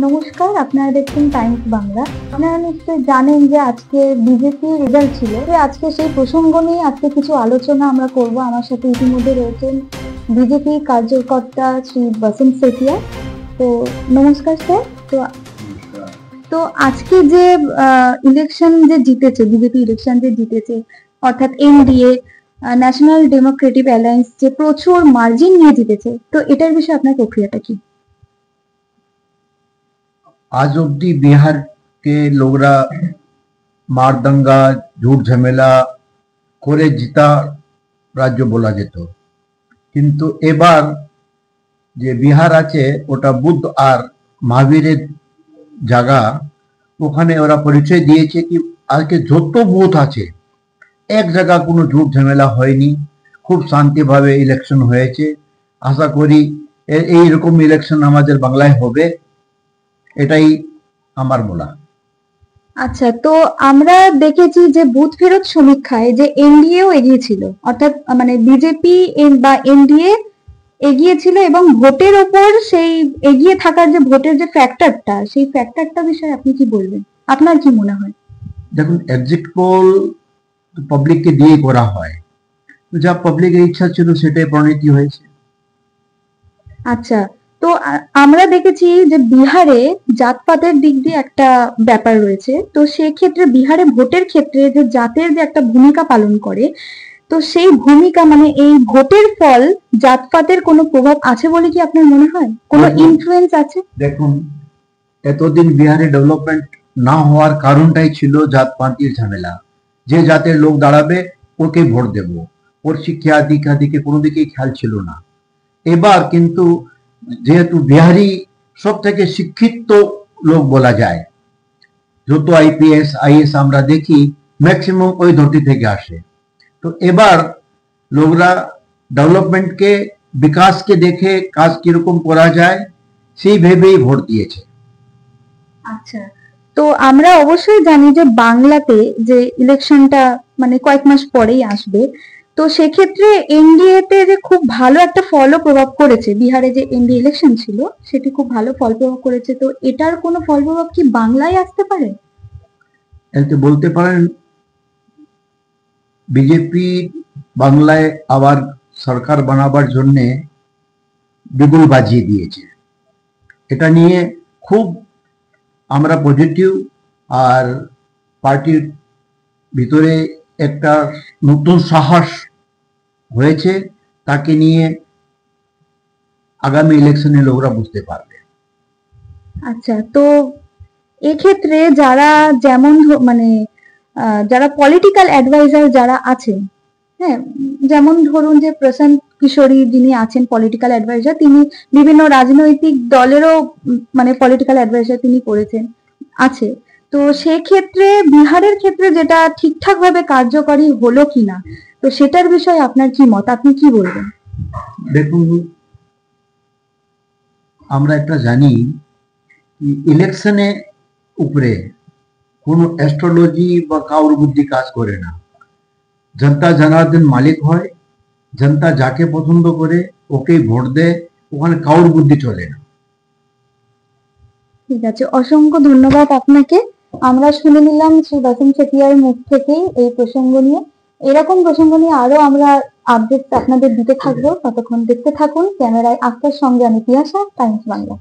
নমস্কার, আপনারা দেখছেন টাইমস বাংলা। আপনারা নিশ্চয়ই জানেন যে আজকে বিজেপি রেজাল্ট ছিল। আজকে সেই প্রসঙ্গ নিয়ে আজকে কিছু আলোচনা আমরা করব। আমার সাথে ইতিমধ্যে রয়েছেন বিজেপি কার্যকর্তা শ্রী বসন্ত সেতিয়া। তো নমস্কার স্যার। তো আজকে যে ইলেকশন যে জিতেছে, বিজেপি ইলেকশন যে জিতেছে, অর্থাৎ এনডিএ ন্যাশনাল ডেমোক্রেটিক অ্যালায়েন্স যে প্রচুর মার্জিন নিয়ে জিতেছে, তো এটার বিষয়ে আপনার প্রক্রিয়াটা কি? आज অব্দি বিহার के लोगरा मारदंगा झूठ झमेला করে জিতা রাজ্য বলা যেত, কিন্তু এবার যে বিহার আছে ওটা বুদ্ধ আর মহাবীরের জায়গা। ওখানে ওরা পরিচয় দিয়েছে কি আজকে যত বুথ আছে এক জায়গা কোনো ঝুট ঝামেলা হয়নি, খুব শান্তিভাবে ইলেকশন হয়েছে। আশা করি এইরকম ইলেকশন আমাদের বাংলায় হবে, এটাই আমার বলা। আচ্ছা, তো আমরা দেখেছি যে বুথ ফেরত সমীক্ষায় যে এনডিএও এগিয়েছিল, অর্থাৎ মানে বিজেপি বা এনডিএ এগিয়েছিল, এবং ভোটের ওপর সেই এগিয়ে থাকার যে ভোটের যে ফ্যাক্টরটা, সেই ফ্যাক্টরটা বিষয়ে আপনি কি বলবেন? আপনার কি মনে হয়? দেখুন, এক্সিট পোল পাবলিককে দিয়ে করা হয়, যা পাবলিকের ইচ্ছা ছিল সেটাই পরিণতি হয়েছে। আচ্ছা, তো আমরা দেখেছি যে বিহারে জাতপাতের দিক দিয়ে একটা ব্যাপার রয়েছে। তো সেক্ষেত্রে বিহারে ভোটের ক্ষেত্রে যে জাতের যে একটা ভূমিকা পালন করে, তো সেই ভূমিকা মানে এই ভোটের ফল জাতপাতের কোনো প্রভাব আছে বলে কি আপনার মনে হয়? কোনো ইনফ্লুয়েন্স আছে? দেখুন, এতদিন বিহারে ডেভেলপমেন্ট না হওয়ার কারণটাই ছিল জাতপাতের ঝামেলা। যে জাতের লোক দাঁড়াবে ওকে ভোট দেব, ওর শিক্ষা দীক্ষা দিকে কোনো দিকেই খেয়াল ছিল না। এবার কিন্তু যেহেতু বিহারি সব থেকে শিক্ষিত লোক বলা যায়, যত আইপিএস আইএস আমরা দেখি ম্যাক্সিমাম ওই ধরতি থেকে আসে। তো এবার লোকরা ডেভেলপমেন্টকে বিকাশকে দেখে কাজ কিরকম করা যায় সেই ভেবেই ভোট দিয়েছে। আচ্ছা, তো আমরা অবশ্যই জানি যে বাংলাতে যে ইলেকশনটা মানে কয়েক মাস পরেই আসবে, তো সেক্ষেত্রে এনডিএ তে যে খুব ভালো একটা ফল প্রভাব করেছে, বিহারে যে এনডিএ ইলেকশন ছিল সেটি খুব ভালো ফল প্রভাব করেছে, তো এটার কোনো ফল প্রভাব কি বাংলায় আসতে পারে? এতে বলতে পারেন বিজেপি বাংলায় আবার সরকার বানাবার জন্য বিগুল বাজিয়ে দিয়েছে। এটা নিয়ে খুব আমরা পজিটিভ, আর পার্টির ভিতরে একটা নতুন সাহস হয়েছে, তাকে নিয়ে আগামী ইলেকশনে লোকরা বুঝতে পারবে। আচ্ছা, তো এক্ষেত্রে যারা যেমন মানে যারা পলিটিক্যাল অ্যাডভাইজার যারা আছেন, হ্যাঁ, যেমন ধরুন যে প্রশান্ত কিশোরী যিনি আছেন পলিটিক্যাল অ্যাডভাইজার, তিনি বিভিন্ন রাজনৈতিক দলেরও মানে পলিটিক্যাল অ্যাডভাইজার তিনি করেছেন আছে। তো সেক্ষেত্রে বিহারের ক্ষেত্রে যেটা ঠিকঠাক ভাবে কার্যকরী হলো কিনা, তো সেটার বিষয়ে আপনার কি মত, আপনি কি বলবেন? দেখুন, আমরা একটা জানি ইলেকশনে উপরে কোনো অ্যাস্ট্রোলজি বা কাউর বুদ্ধি কাজ করে না। জনতা জনার্দন মালিক হয়, জনতা যাকে পছন্দ করে ওকেই ভোট দেয়, ওখানে কাউর বুদ্ধি চলে না। ঠিক আছে, অসংখ্য ধন্যবাদ আপনাকে। আমরা শুনে নিলাম শ্রী বসন্ত সেতিয়ার মুখ থেকেই এই প্রসঙ্গ নিয়ে। এরকম প্রসঙ্গ নিয়ে আরো আমরা আপডেট আপনাদের দিতে থাকবো। ততক্ষণ দেখতে থাকুন। ক্যামেরায় আক্তার সঙ্গে আমি পিয়াসা, টাইমস বাংলা।